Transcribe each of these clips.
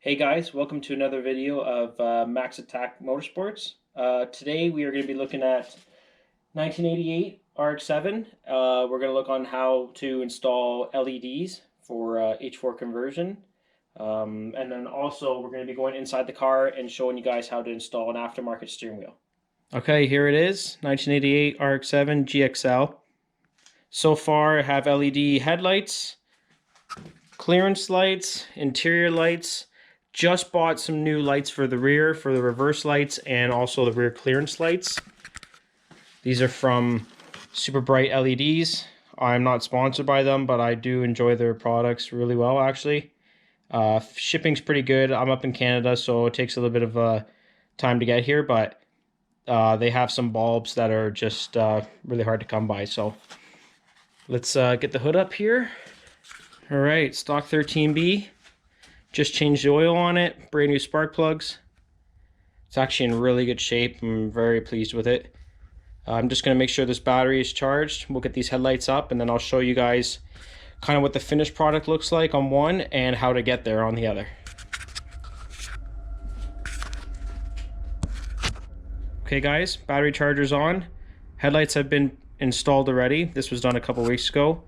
Hey guys, welcome to another video of Max Attack Motorsports. Today we are going to be looking at 1988 RX7. We're going to look on how to install LEDs for H4 conversion. And then also we're going to be going inside the car and showing you guys how to install an aftermarket steering wheel. Okay, here it is, 1988 RX7 GXL. So far I have LED headlights, clearance lights, interior lights. Just bought some new lights for the rear, for the reverse lights, and also the rear clearance lights. These are from Superbright LEDs. I'm not sponsored by them, but I do enjoy their products really well, actually. Shipping's pretty good. I'm up in Canada, so it takes a little bit of time to get here, but they have some bulbs that are just really hard to come by. So let's get the hood up here. All right, stock 13B. Just changed the oil on it, brand new spark plugs. It's actually in really good shape. I'm very pleased with it. I'm just going to make sure this battery is charged. We'll get these headlights up and then I'll show you guys kind of what the finished product looks like on one and how to get there on the other. Okay guys, battery charger's on. Headlights have been installed already. This was done a couple weeks ago,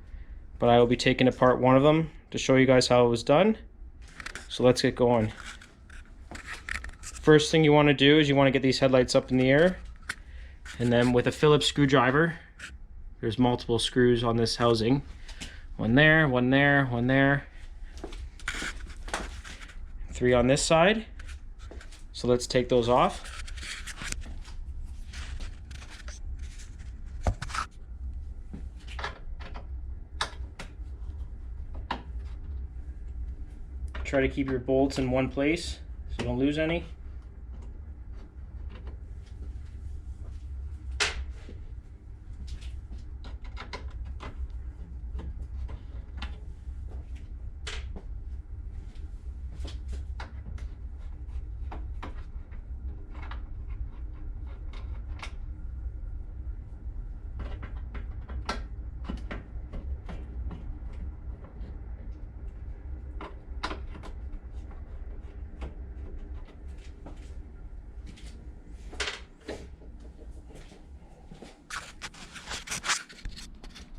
but I will be taking apart one of them to show you guys how it was done. So let's get going. First thing you want to do is you want to get these headlights up in the air, and then with a Phillips screwdriver, there's multiple screws on this housing. One there, one there, one there. 3 on this side. So let's take those off. Try to keep your bolts in one place so you don't lose any.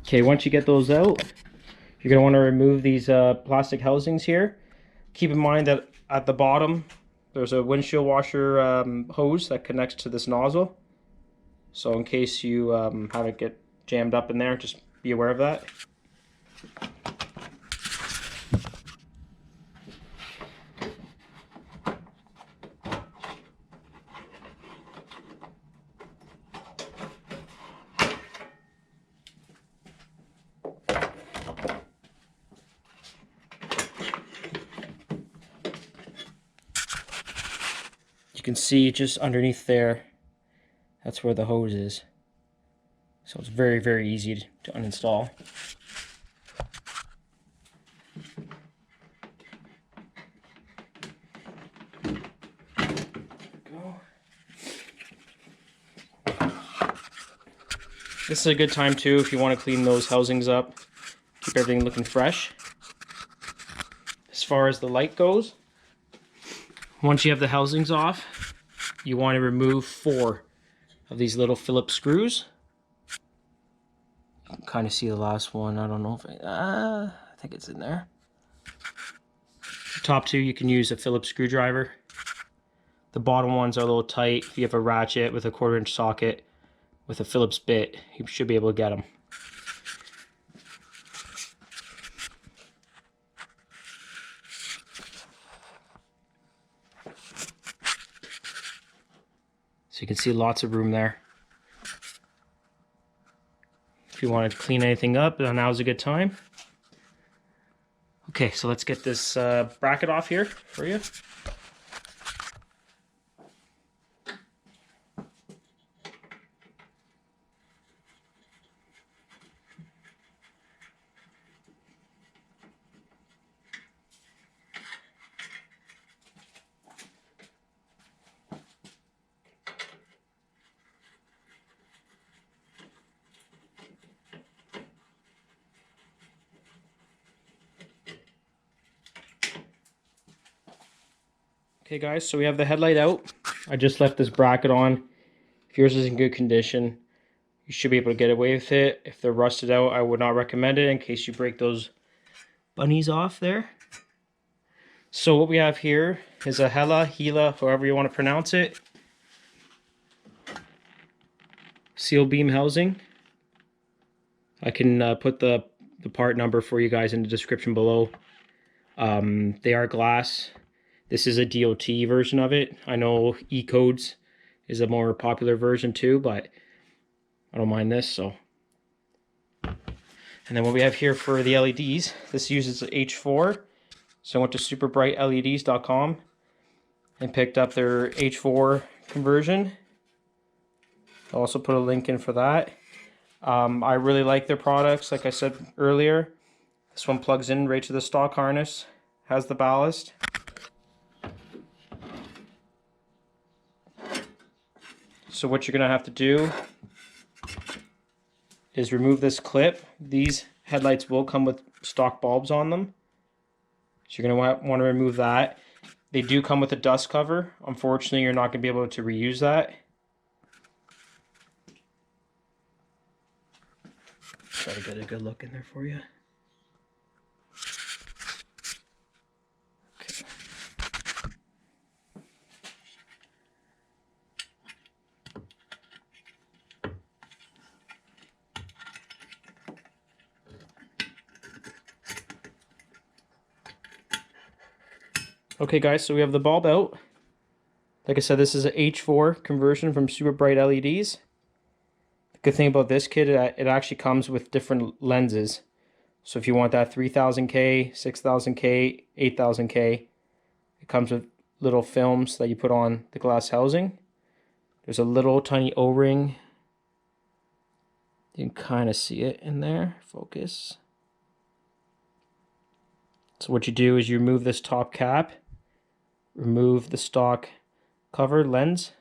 Okay, once you get those out, you're going to want to remove these plastic housings here. Keep in mind that at the bottom, there's a windshield washer hose that connects to this nozzle. So in case you have it get jammed up in there, just be aware of that. You can see just underneath there, that's where the hose is. So it's very, very easy to uninstall. Go. This is a good time too if you want to clean those housings up, keep everything looking fresh. As far as the light goes, once you have the housings off, you want to remove 4 of these little Phillips screws. You can kind of see the last one. I don't know if I think it's in there. The top 2 you can use a Phillips screwdriver. The bottom ones are a little tight. If you have a ratchet with a 1/4-inch socket with a Phillips bit, you should be able to get them. So you can see lots of room there. If you want to clean anything up, now's a good time. Okay, so let's get this bracket off here for you. Okay guys, so we have the headlight out. I just left this bracket on. If yours is in good condition, you should be able to get away with it. If they're rusted out, I would not recommend it in case you break those bunnies off there. So what we have here is a Hela, however you want to pronounce it. Seal beam housing. I can put the part number for you guys in the description below. They are glass. This is a DOT version of it. I know E-Codes is a more popular version too, but I don't mind this. So, and then what we have here for the LEDs, this uses H4. So I went to superbrightleds.com and picked up their H4 conversion. I'll also put a link in for that. I really like their products. Like I said earlier, this one plugs in right to the stock harness, has the ballast. So what you're going to have to do is remove this clip. These headlights will come with stock bulbs on them. So you're going to want to remove that. They do come with a dust cover. Unfortunately, you're not going to be able to reuse that. Try to get a good look in there for you. Okay. Okay guys, so we have the bulb out. Like I said, this is an H4 conversion from Super Bright LEDs. The good thing about this kit, it actually comes with different lenses. So if you want that 3000K, 6000K, 8000K, it comes with little films that you put on the glass housing. There's a little tiny O-ring. You can kind of see it in there. Focus. So what you do is you remove this top cap, remove the stock cover lens,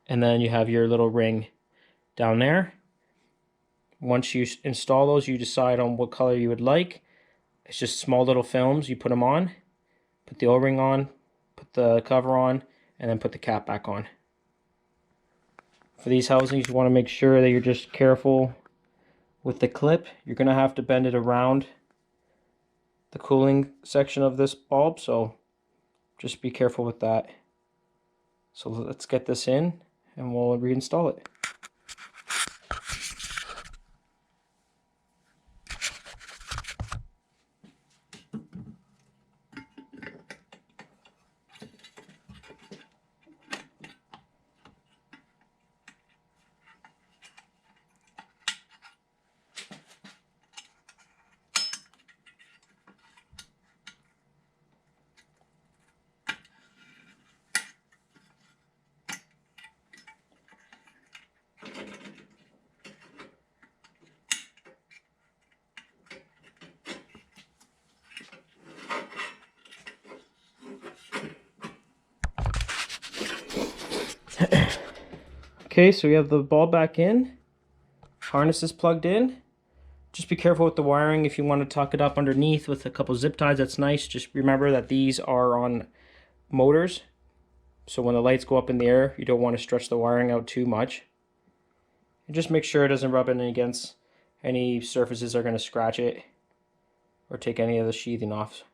and then you have your little ring down there. Once you install those, you decide on what color you would like. It's just small little films. You put them on, put the O-ring on, put the cover on, and then put the cap back on. For these housings, you want to make sure that you're just careful with the clip. You're going to have to bend it around the cooling section of this bulb, so just be careful with that. So let's get this in and we'll reinstall it. Okay, so we have the bulb back in, harness is plugged in. Just be careful with the wiring. If you want to tuck it up underneath with a couple zip ties, that's nice. Just remember that these are on motors, so when the lights go up in the air, you don't want to stretch the wiring out too much. And just make sure it doesn't rub in against any surfaces that are going to scratch it or take any of the sheathing off.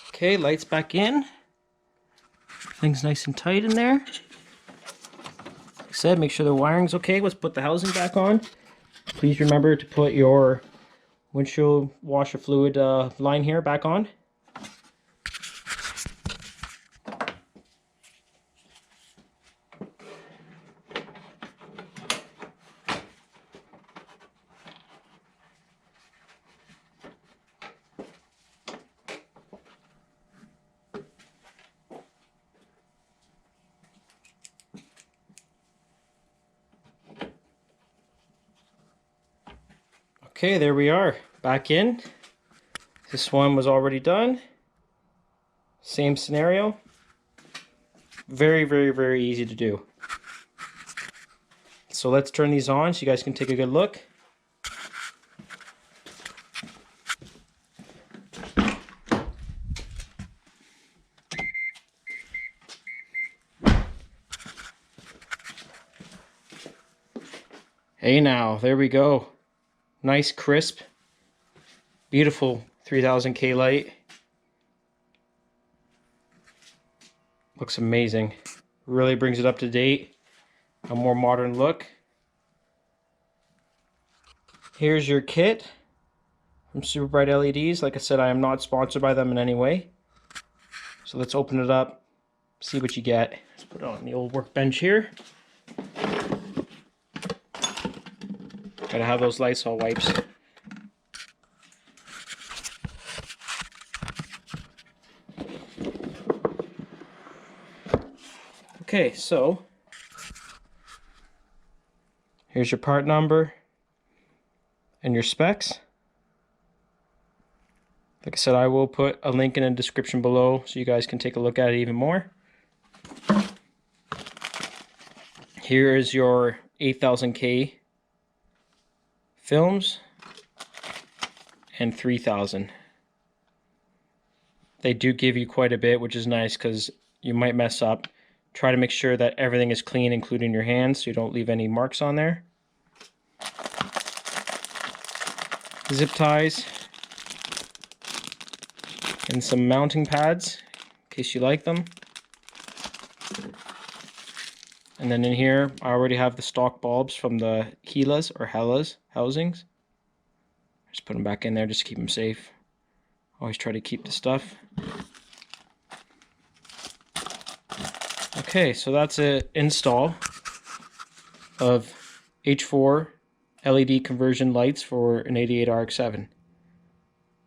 Okay, lights back in. Things nice and tight in there. Like I said, make sure the wiring's okay. Let's put the housing back on. Please remember to put your windshield washer fluid line here back on. Okay, there we are, back in. This one was already done. Same scenario. Very, very, very easy to do. So let's turn these on so you guys can take a good look. Hey now, there we go. Nice, crisp, beautiful 3000K light. Looks amazing. Really brings it up to date. A more modern look. Here's your kit from Superbright LEDs. Like I said, I am not sponsored by them in any way. So let's open it up, see what you get. Let's put it on the old workbench here. Gotta have those Lysol wipes. Okay, so here's your part number and your specs. Like I said, I will put a link in the description below so you guys can take a look at it even more. Here is your 8000K films and 3000. They do give you quite a bit, which is nice because you might mess up. Try to make sure that everything is clean, including your hands, so you don't leave any marks on there. Zip ties and some mounting pads in case you like them. And then in here, I already have the stock bulbs from the Helas or Hellas housings. Just put them back in there just to keep them safe. Always try to keep the stuff. Okay, so that's an install of H4 LED conversion lights for an 88 RX7.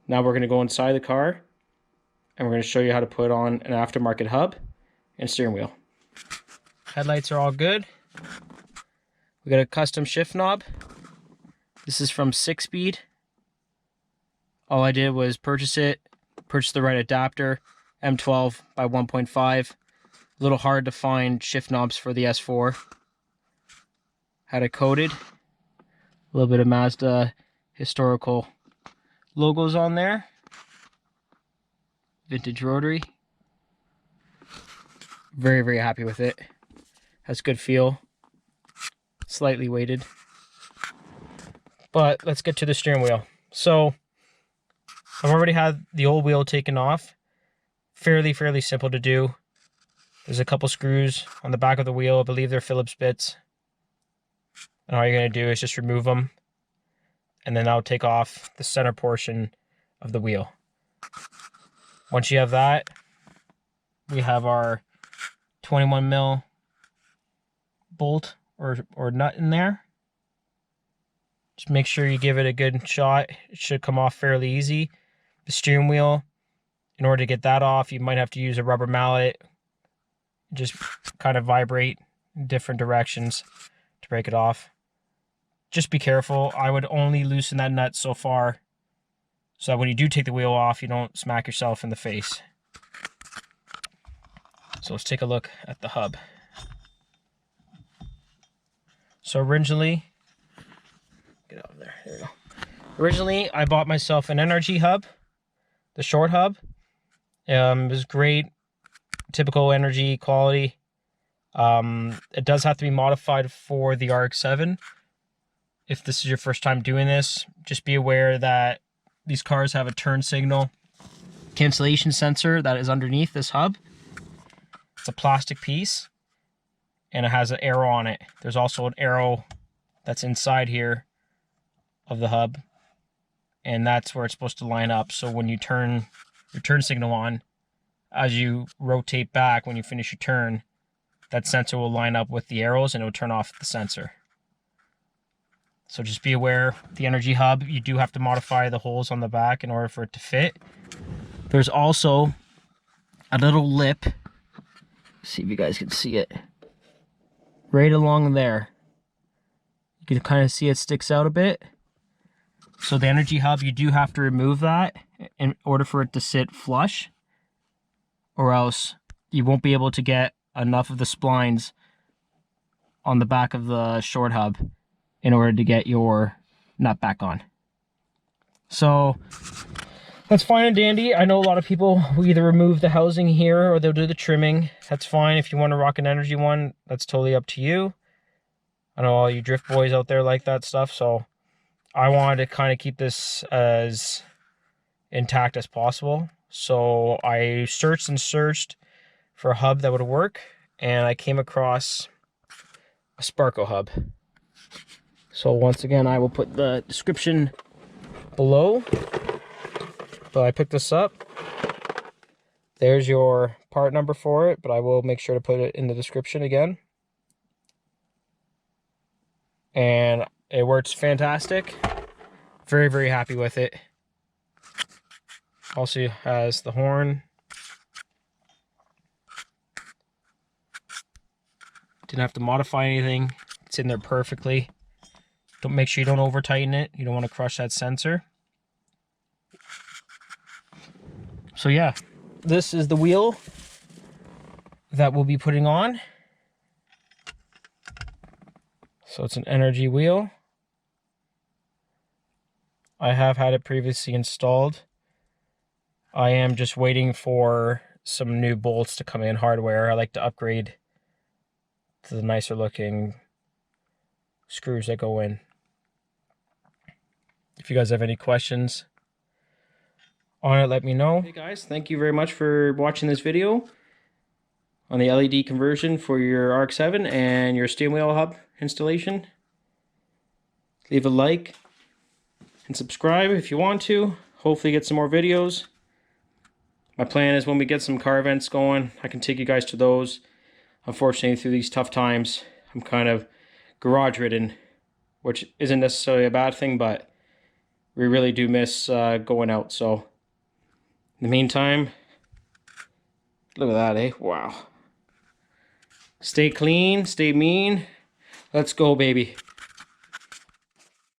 Now we're going to go inside the car and we're going to show you how to put on an aftermarket hub and steering wheel. Headlights are all good. We got a custom shift knob. This is from 6-Speed. All I did was purchase the right adapter, M12 by 1.5. A little hard to find shift knobs for the S4. Had it coated. A little bit of Mazda historical logos on there. Vintage rotary. Very, very happy with it. Has good feel. Slightly weighted. But let's get to the steering wheel. So I've already had the old wheel taken off. Fairly simple to do. There's a couple screws on the back of the wheel. I believe they're Phillips bits. And all you're going to do is just remove them. And then I'll take off the center portion of the wheel. Once you have that, we have our 21 mil bolt or nut in there. Just make sure you give it a good shot. It should come off fairly easy. The steering wheel, in order to get that off, you might have to use a rubber mallet. Just kind of vibrate in different directions to break it off. Just be careful. I would only loosen that nut so far so that when you do take the wheel off, you don't smack yourself in the face. So let's take a look at the hub. So originally, get out of there, there we go. Originally, I bought myself an NRG hub, the short hub. It was great, typical NRG quality. It does have to be modified for the RX7. If this is your first time doing this, just be aware that these cars have a turn signal cancellation sensor that is underneath this hub. It's a plastic piece and it has an arrow on it. There's also an arrow that's inside here of the hub, and that's where it's supposed to line up. So when you turn your turn signal on, as you rotate back when you finish your turn, that sensor will line up with the arrows and it will turn off the sensor. So just be aware, the NRG hub, you do have to modify the holes on the back in order for it to fit. There's also a little lip. See if you guys can see it. Right along there. You can kind of see it sticks out a bit. So the NRG hub, you do have to remove that in order for it to sit flush, or else you won't be able to get enough of the splines on the back of the short hub in order to get your nut back on. So that's fine and dandy. I know a lot of people will either remove the housing here or they'll do the trimming. That's fine. If you want to rock an NRG one, that's totally up to you. I know all you drift boys out there like that stuff, so I wanted to kind of keep this as intact as possible. So I searched and searched for a hub that would work, and I came across a Sparco hub. So once again, I will put the description below. But I picked this up. There's your part number for it, but I will make sure to put it in the description again. And it works fantastic. Very, very happy with it. Also has the horn. Didn't have to modify anything. It's in there perfectly. Don't make sure you don't over tighten it. You don't want to crush that sensor. So yeah, this is the wheel that we'll be putting on. So it's an NRG wheel. I have had it previously installed. I am just waiting for some new bolts to come in, hardware. I like to upgrade to the nicer looking screws that go in. If you guys have any questions on it, let me know. Hey guys, thank you very much for watching this video on the LED conversion for your RX7 and your steering wheel hub installation. Leave a like and subscribe if you want to. Hopefully get some more videos. My plan is when we get some car events going, I can take you guys to those. Unfortunately, through these tough times, I'm kind of garage ridden, which isn't necessarily a bad thing, but we really do miss going out. So in the meantime, look at that, eh? Wow. Stay clean, stay mean. Let's go, baby.